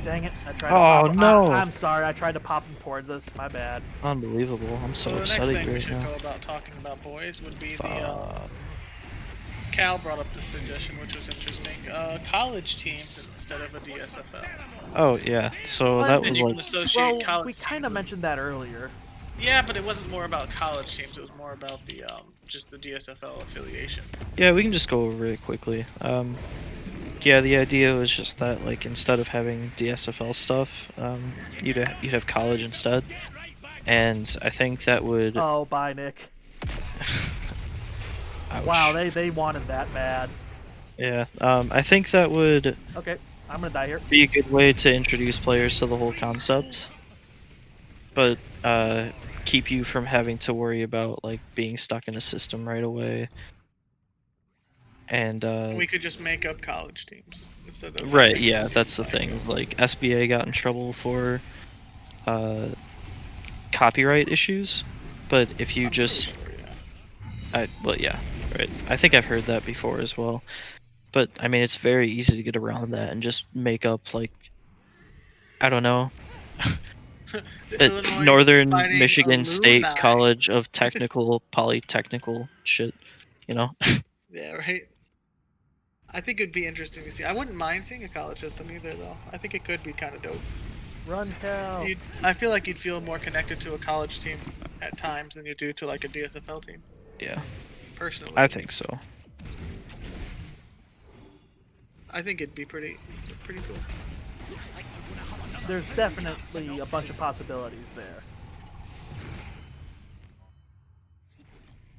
Dang it! I tried to Oh, pop. no. I'm sorry. I tried to pop them towards us. My bad. Unbelievable. I'm so So the next upset at thing you we right should now. go about talking about, boys, would be the Fuck. Cal brought up the suggestion, which was interesting. College teams instead of a DSFL. Oh yeah, so Well, that And was you like can associate Well, college we kind of teams with- mentioned that earlier. Yeah, but it wasn't more about college teams. It was more about the just the DSFL affiliation. yeah, we can just go over it quickly. Yeah, the idea was just that like instead of having DSFL stuff, you'd have college instead, and I think that would. Oh, bye, Nick. Ouch. Wow, they wanted that bad. Yeah, I think that would Okay, I'm gonna die here. be a good way to introduce players to the whole concept, but keep you from having to worry about like being stuck in a system right away. And We could just make up college teams instead of right, having- yeah, that's the thing. Like SBA got in trouble for copyright issues, but if you just Sure, yeah. well, yeah, right. I think I've heard that before as well. But I mean, it's very easy to get around that and just make up like, I don't know, The Illinois Northern Fighting Michigan State Alumni. College of Technical Polytechnical shit, you know? Yeah, right. I think it'd be interesting to see. I wouldn't mind seeing a college system either, though. I think it could be kind of dope. Run, Cal. I feel like you'd feel more connected to a college team at times than you do to like a DSFL team. Yeah, Personally, I think so. I think it'd be pretty cool. There's definitely a bunch of possibilities there.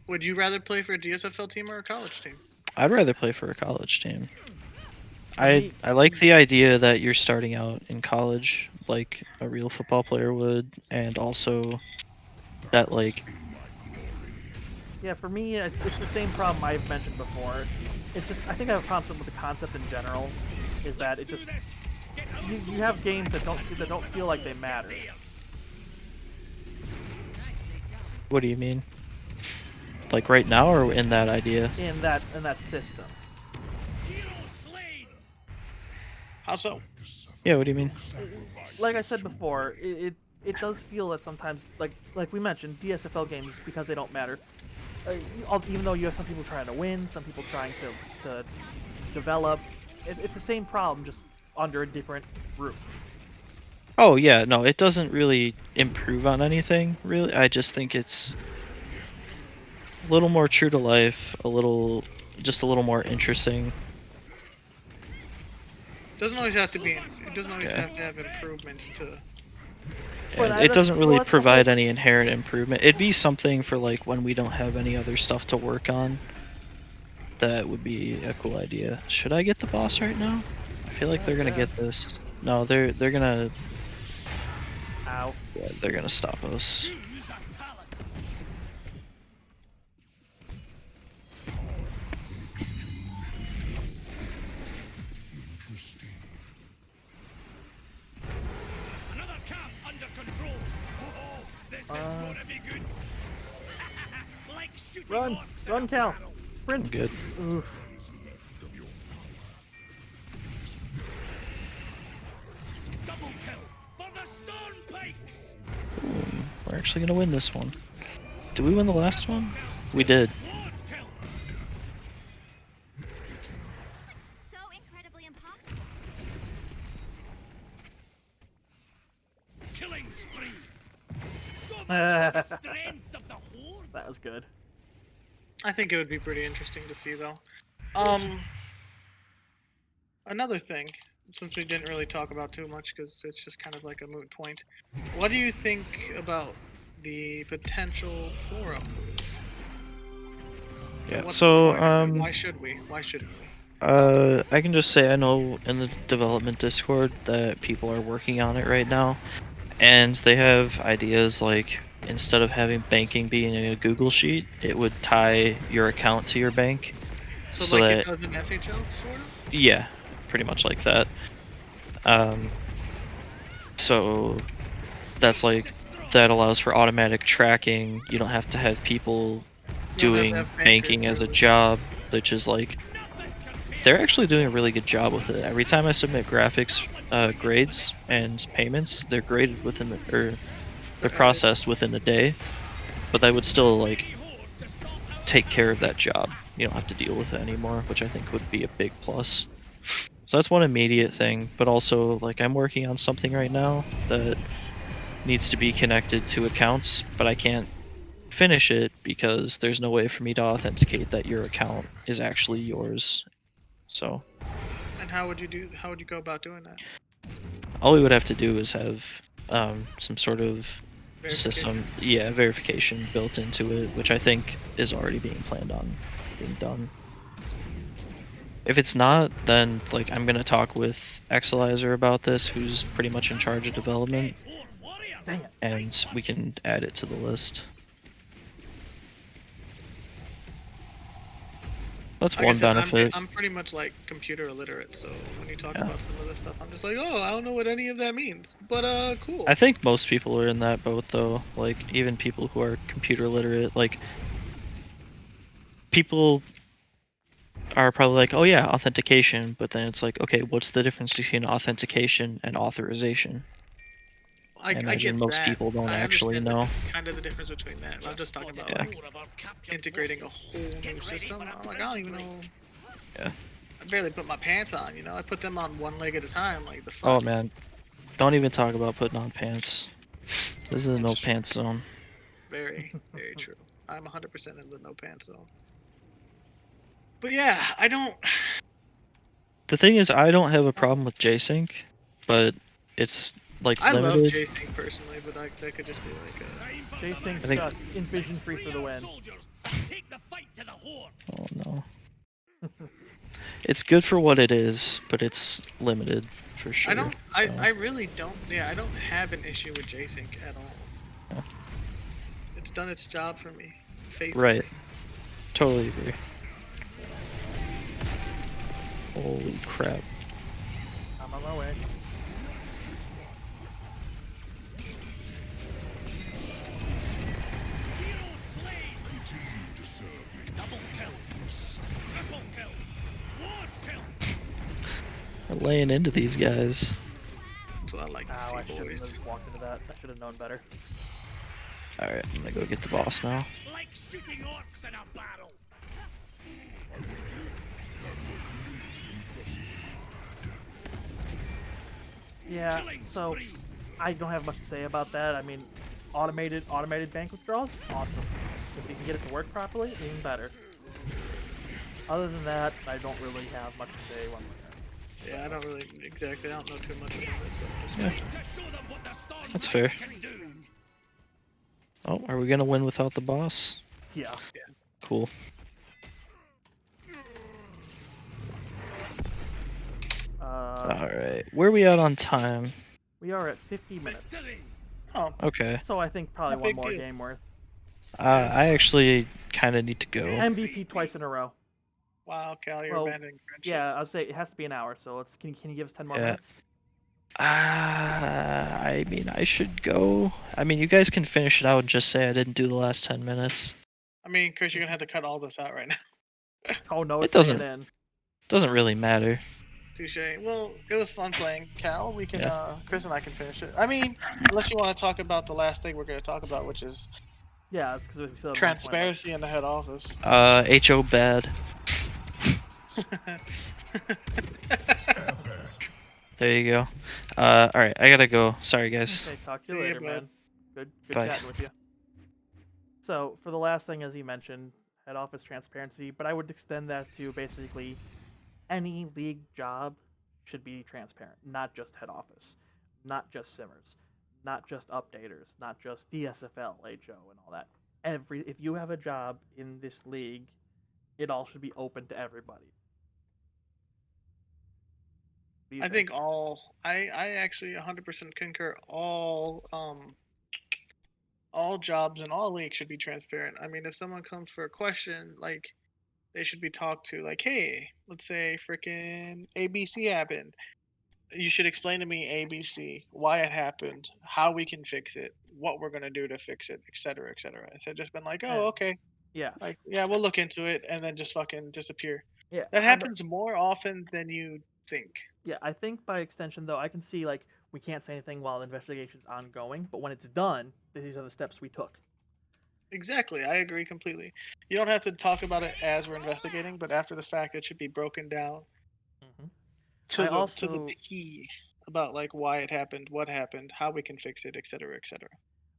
Would you rather play for a DSFL team or a college team? I'd rather play for a college team. Me- I like the idea that you're starting out in college like a real football player would, and also that like Yeah, for me, it's the same problem I've mentioned before. It's just, I think I have a problem with the concept in general, is that it just, you have games that don't feel like they matter. what do you mean? Like right now or in that idea? in that system. How so? Yeah, what do you mean? Like I said before, it does feel that sometimes, like we mentioned, DSFL games, because they don't matter. Even though you have some people trying to win, some people trying to develop, it's the same problem, just under a different roof. Oh yeah, no, it doesn't really improve on anything, really. I just think it's a little more true to life, just a little more interesting. Doesn't always have to be. It doesn't always Yeah. have to have improvements to. But And I- it that's- doesn't well, really that's the whole- provide any inherent improvement. It'd be something for like when we don't have any other stuff to work on. That would be a cool idea. Should I get the boss right now? I feel like they're gonna get guess. this. No, they're gonna Ow. yeah, they're gonna stop us. Use a talent. Interesting. Another camp under control. Oh, this is gonna be good. Like shooting Run! orcs in Run, a Cal! battle. Sprint! Good. Oof. Double kill for the stone pikes. Boom. We're actually gonna win this one. Did we win the last one? We did. Sword kill. So incredibly impossible. Killing spree. So much for the strength of the horde. That was good. I think it would be pretty interesting to see though. Another thing, since we didn't really talk about too much because it's just kind of like a moot point. What do you think about the potential forum move? Yeah. What's the So point of it? Why should we? Why shouldn't we? I can just say I know in the development Discord that people are working on it right now, and they have ideas like instead of having banking being in a Google sheet, it would tie your account to your bank. So, So like that it does in SHL, sort of. yeah, pretty much like that. So that's like that allows for automatic tracking. You don't have to have people You don't have to doing have bankers banking as a do it. job, which is like they're actually doing a really good job with it. Every time I submit graphics grades and payments, they're graded within the or they're processed within a day. But they would still like take care of that job. You don't have to deal with it anymore, which I think would be a big plus. So that's one immediate thing, but also like I'm working on something right now that needs to be connected to accounts, but I can't finish it because there's no way for me to authenticate that your account is actually yours. So And how would you do? How would you go about doing that? all we would have to do is have some sort of Verification? system, verification built into it, which I think is already being planned on being done. If it's not, then like I'm gonna talk with Exelizer about this, who's pretty much in charge of development, Horde warrior. Dang it. and we can add it to the list. That's Like I one said, benefit. I'm pretty much like computer illiterate, so when you talk Yeah. about some of this stuff, I'm just like, oh, I don't know what any of that means. But cool. I think most people are in that boat though. Like even people who are computer literate, like people are probably like, oh yeah, authentication, but then it's like, okay, what's the difference between authentication and authorization? I I imagine get most that. people don't I actually understand know. kind of the difference between that. I'm just talking about Yeah. like integrating a whole new system. I'm like, I don't even know. Yeah. I barely put my pants on, you know. I put them on one leg at a time, like the Oh fuck. man, don't even talk about putting on pants. This is a no pants zone. Very, very true. I'm 100% in the no pants zone. But yeah, I don't. The thing is, I don't have a problem with JSync, but it's like I love limited. JSync personally, but like that could just be like a. J-Sync I think- sucks. Envision free for the win. Soldiers, and take the fight to the horde. Oh no. It's good for what it is, but it's limited for sure. I don't. so. I really don't. Yeah, I don't have an issue with JSync at all. Yeah. It's done its job for me. Faithfully. Right. Totally agree. Holy crap. I'm on my way. Hero slain. Double kill. Triple kill. Ward kill. We're laying into these guys. That's what I like to Ow, I see, shouldn't boys. have walked into that. I should have known better. Alright, I'm gonna go get the boss now. Like shooting orcs in a battle. Yeah, Killing so spree. I don't have much to say about that. I mean, automated bank withdrawals, awesome. If you can get it to work properly, even better. Other than that, I don't really have much to say one way or Yeah, I don't really exactly. I don't know too much about it. So I'm just Yeah. watching. To show them what the Storm That's Knight fair. can do. Oh, are we gonna win without the boss? Yeah. Cool. Alright. Where are we at on time? We are at 50 minutes. Victory! Oh, Okay. So I think probably Not one big more deal. game worth. I actually kind of need to go. MVP twice in a row. wow, Cal, you're Well, abandoning friendship. yeah, I'll say it has to be an hour. So let's. Can you give us 10 more Yeah. minutes? I mean, I should go. I mean, you guys can finish it out and just say I didn't do the last 10 minutes. I mean, Chris, you're gonna have to cut all this out right now. Oh no, It it's staying doesn't in. doesn't really matter. Touche. Well, it was fun playing, Cal. We can, Yeah. Chris and I can finish it. I mean, unless you want to talk about the last thing we're gonna talk about, which is Yeah, it's because we still have 1 point left. transparency in the head office. HO bad. There you go. Alright, I gotta go. Sorry, guys. Okay, talk to you See ya, later, bud. man. Good Bye. chatting with you. So for the last thing, as he mentioned, head office transparency, but I would extend that to basically any league job should be transparent, not just head office, not just simmers, not just updaters, not just DSFL, HO, and all that. If you have a job in this league, it all should be open to everybody. What do you I think I actually 100% concur. All jobs in all leagues should be transparent. I mean, if someone comes for a question, like they should be talked to. Like, hey, let's say freaking ABC happened. You should explain to me ABC, why it happened, how we can fix it, what we're gonna do to fix it, etc., etc. Instead of just been like, oh, And- okay, Yeah, like yeah, we'll look into it, and then just fucking disappear. yeah. That happens more often than you think. Yeah, I think by extension, though, I can see like we can't say anything while the investigation's ongoing, but when it's done, these are the steps we took. Exactly, I agree completely. You don't have to talk about it as we're investigating, but after the fact, it should be broken down Mhm. to I the also- T about like why it happened, what happened, how we can fix it, etc., etc.,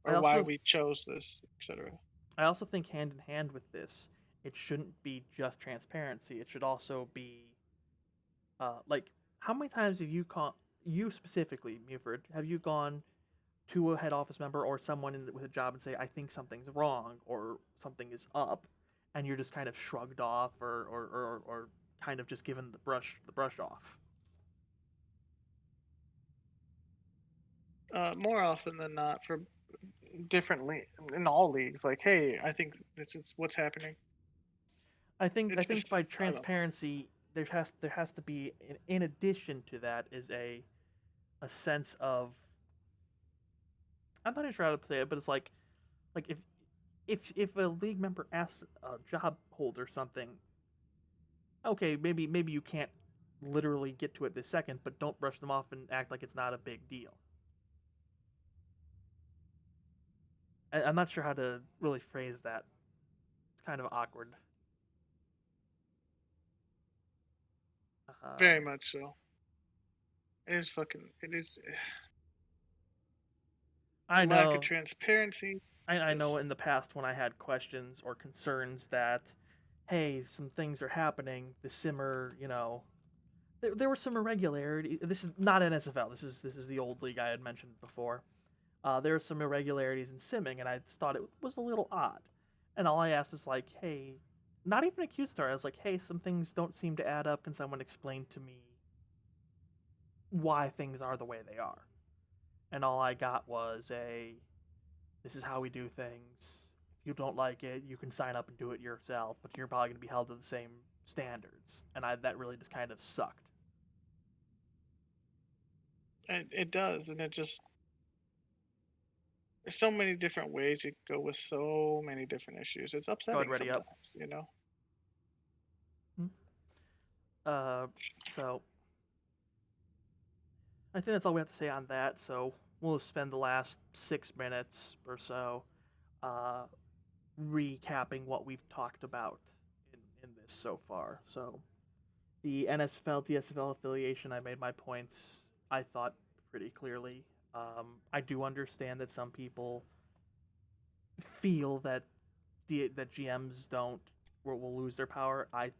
I or why also- we chose this, etc. I also think hand in hand with this, it shouldn't be just transparency. It should also be, like, how many times have you specifically, Muford, have you gone to a head office member or someone with a job and say, I think something's wrong or something is up, and you're just kind of shrugged off or kind of just given the brush off? More often than not, for differently in all leagues, like, hey, I think this is what's happening. I think It's just by I don't know. transparency there has to be in addition to that is a sense of, I'm not even sure how to say it, but it's like if a league member asks a job holder something, okay, maybe you can't literally get to it this second, but don't brush them off and act like it's not a big deal. I'm not sure how to really phrase that. It's kind of awkward. Very much so. It is fucking. It is. I Lack of know. transparency. I know is- in the past when I had questions or concerns that, hey, some things are happening, the simmer, there were some irregularities. This is not NSFL. This is the old league I had mentioned before. There were some irregularities in simming, and I thought it was a little odd. And all I asked was like, hey, not even a Q star. I was like, hey, some things don't seem to add up. Can someone explain to me why things are the way they are? And all I got was this is how we do things. If you don't like it, you can sign up and do it yourself, but you're probably going to be held to the same standards. And that really just kind of sucked. It does, and it just. There's so many different ways you can go with so many different issues. It's upsetting ready sometimes, up. you know. So I think that's all we have to say on that. So we'll spend the last 6 minutes or so recapping what we've talked about in this so far. So the NSFL DSFL affiliation, I made my points, I thought, pretty clearly. I do understand that some people feel that that GMs will lose their power. I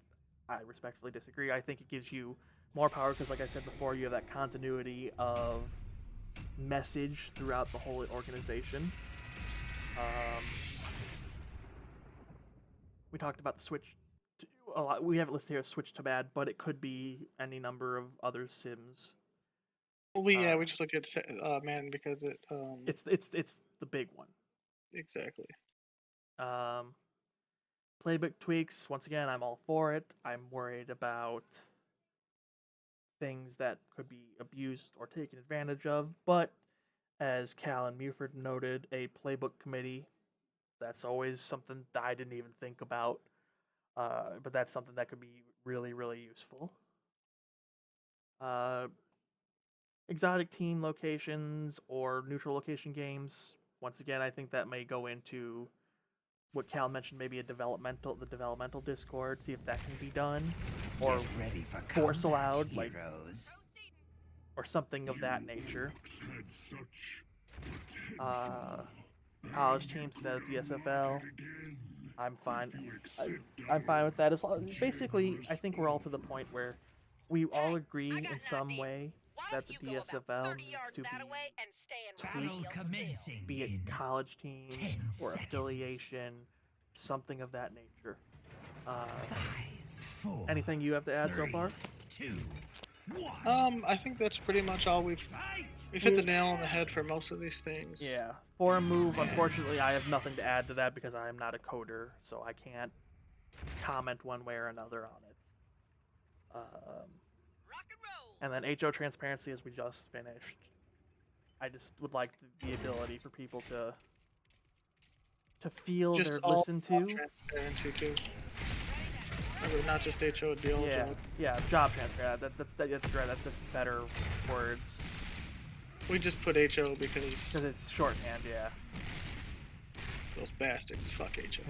respectfully disagree. I think it gives you more power because, like I said before, you have that continuity of message throughout the whole organization. We talked about the Switch a lot. We have it listed here as Switch to bad, but it could be any number of other Sims. Well, we just look at man because it It's the big one. exactly. Playbook tweaks. Once again, I'm all for it. I'm worried about things that could be abused or taken advantage of, but as Cal and Muford noted, a playbook committee, that's always something that I didn't even think about, but that's something that could be really, really useful. Exotic team locations or neutral location games, once again, I think that may go into what Cal mentioned, maybe the developmental Discord, see if that can be done, or ready for force combat, allowed, like, heroes. or something of that nature. Had such College teams instead of DSFL. again. I'm fine. I'm fine with that. As long, basically, I think we're all to the point where we all agree in some way that the DSFL needs to be Battle tweaked, commencing. be it in college teams 10 or seconds. affiliation, something of that nature. 5, 4, Anything you have to add so 3, far? 2, 1. I think that's pretty much all we've hit the nail on the head for most of these things. Yeah. For a move, unfortunately, I have nothing to add to that because I am not a coder, so I can't comment one way or another on it. And then HO transparency, as we just finished. I just would like the ability for people to feel Just they're all listened to. transparency too. Not just HO, the old job. Yeah, job transparency. That's great. That's better words We just put HO because because it's shorthand. Yeah. those bastards. Fuck HO.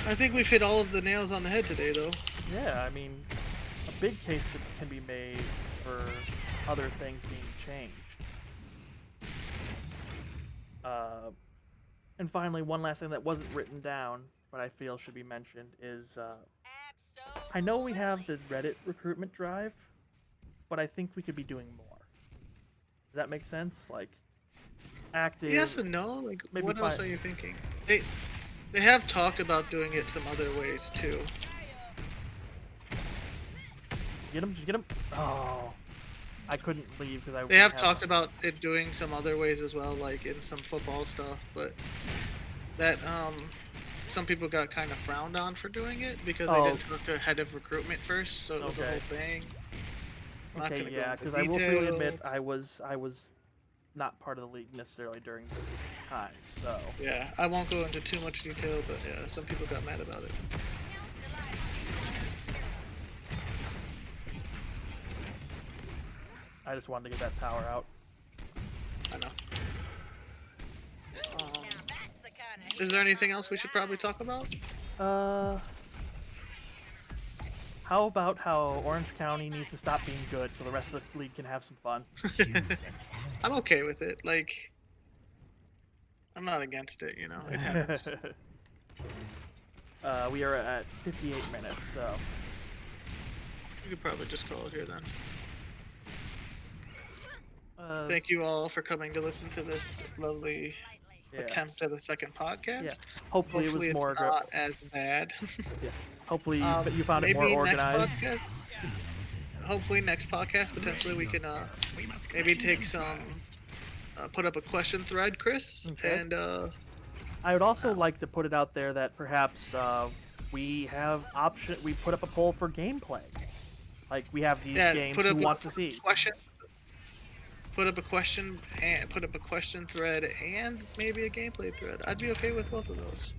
I think we've hit all of the nails on the head today, though. Yeah, I mean, a big case that can be made for other things being changed. And finally, one last thing that wasn't written down, but I feel should be mentioned is, I know we have the Reddit recruitment drive, but I think we could be doing more. Does that make sense? Like, active. Yes and no. Like, maybe what else fi- are you thinking? They have talked about doing it some other ways too. Get him, just get him. Oh, I couldn't leave because I. They have talked about it doing some other ways as well, like in some football stuff, but that some people got kind of frowned on for doing it because they didn't talk to head of recruitment first, so it was a whole thing. I'm not Okay, gonna go yeah, into because I will freely admit details. I was not part of the league necessarily during this time, so. Yeah, I won't go into too much detail, but yeah, some people got mad about it. I just wanted to get that tower out. I know. Is there anything else we should probably talk about? How about how Orange County needs to stop being good so the rest of the league can have some fun? I'm okay with it. Like, I'm not against it, you know. It happens. We are at 58 minutes, so. We could probably just call it here then. Thank you all for coming to listen to this lovely attempt at a second podcast. Yeah. Hopefully it was it's more not as bad. Yeah. Hopefully you found it more maybe organized. Hopefully next podcast potentially we can maybe take some put up a question thread, Chris, Okay. and I would also like to put it out there that perhaps we have we put up a poll for gameplay. Like we have these games who wants to see. Put up a question thread and maybe a gameplay thread. I'd be okay with both of those.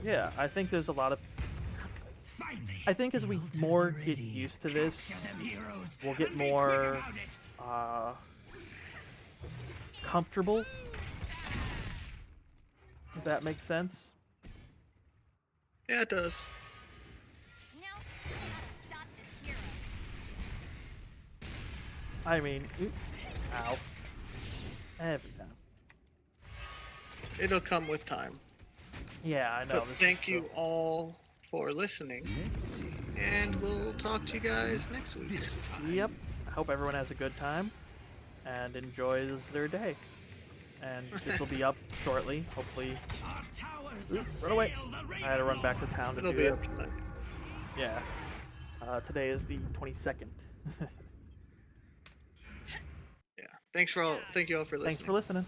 Yeah, I think there's a lot of. I think as we more get used to this, we'll get more comfortable. If that makes sense. Yeah, it does. I mean, ow. Every time. It'll come with time. Yeah, I know. But thank you all for listening. and we'll talk to you guys next week. Yep. I hope everyone has a good time and enjoys their day. And this will be up shortly, hopefully. Run away! I had to run back to town to It'll do be it. up tonight. Yeah. Today is the 22nd. Yeah. Thank you all for listening. Thanks for listening.